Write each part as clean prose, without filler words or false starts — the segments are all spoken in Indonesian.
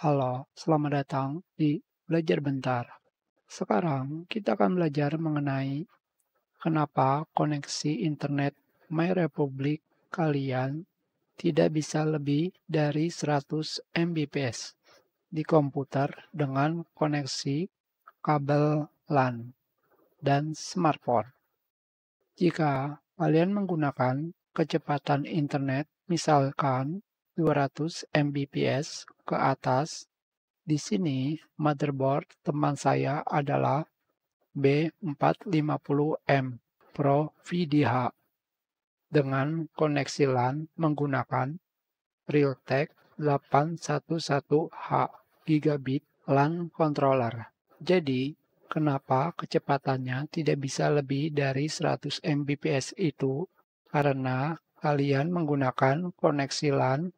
Halo, selamat datang di Belajar Bentar. Sekarang kita akan belajar mengenai kenapa koneksi internet My Republic kalian tidak bisa lebih dari 100 Mbps di komputer dengan koneksi kabel LAN dan smartphone. Jika kalian menggunakan kecepatan internet misalkan 200 Mbps ke atas. Di sini, motherboard teman saya adalah B450M Pro VDH dengan koneksi LAN menggunakan Realtek 811H Gigabit LAN controller. Jadi, kenapa kecepatannya tidak bisa lebih dari 100 Mbps itu? Karena kalian menggunakan koneksi LAN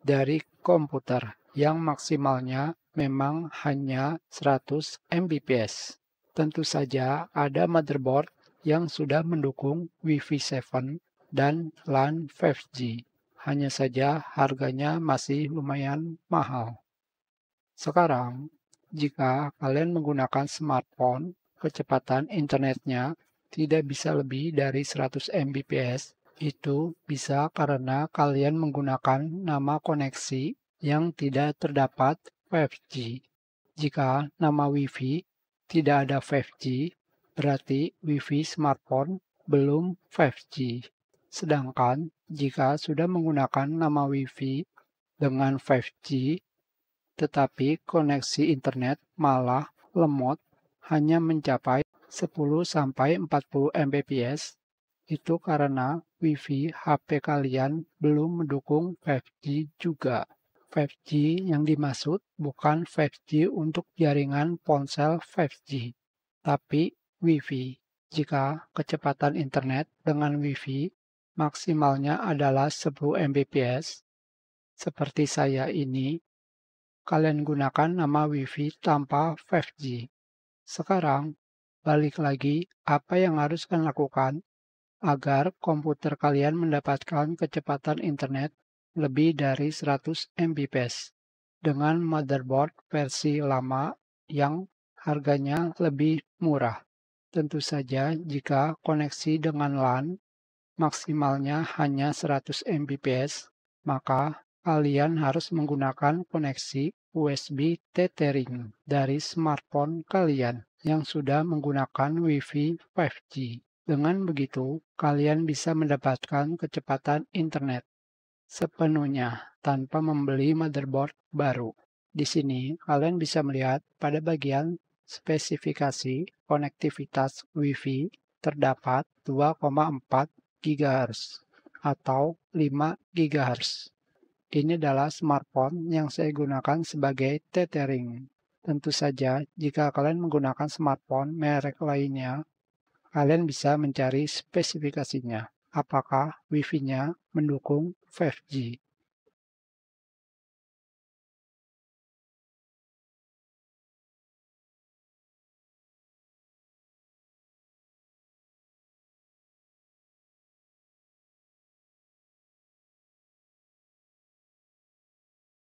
dari komputer yang maksimalnya memang hanya 100 Mbps. Tentu saja ada motherboard yang sudah mendukung Wi-Fi 7 dan LAN 5G. Hanya saja harganya masih lumayan mahal. Sekarang, jika kalian menggunakan smartphone, kecepatan internetnya tidak bisa lebih dari 100 Mbps. Itu bisa karena kalian menggunakan nama koneksi yang tidak terdapat 5G. Jika nama Wi-Fi tidak ada 5G, berarti Wi-Fi smartphone belum 5G. Sedangkan jika sudah menggunakan nama Wi-Fi dengan 5G, tetapi koneksi internet malah lemot hanya mencapai 10-40 Mbps, itu karena Wi-Fi HP kalian belum mendukung 5G juga. 5G yang dimaksud bukan 5G untuk jaringan ponsel 5G, tapi Wi-Fi. Jika kecepatan internet dengan Wi-Fi maksimalnya adalah 10 Mbps, seperti saya ini, kalian gunakan nama Wi-Fi tanpa 5G. Sekarang, balik lagi apa yang harus kalian lakukan agar komputer kalian mendapatkan kecepatan internet lebih dari 100 Mbps dengan motherboard versi lama yang harganya lebih murah. Tentu saja jika koneksi dengan LAN maksimalnya hanya 100 Mbps, maka kalian harus menggunakan koneksi USB tethering dari smartphone kalian yang sudah menggunakan Wi-Fi 5G. Dengan begitu, kalian bisa mendapatkan kecepatan internet sepenuhnya tanpa membeli motherboard baru. Di sini, kalian bisa melihat pada bagian spesifikasi konektivitas Wi-Fi terdapat 2,4 GHz atau 5 GHz. Ini adalah smartphone yang saya gunakan sebagai tethering. Tentu saja, jika kalian menggunakan smartphone merek lainnya, kalian bisa mencari spesifikasinya. Apakah Wi-Fi-nya mendukung 5G.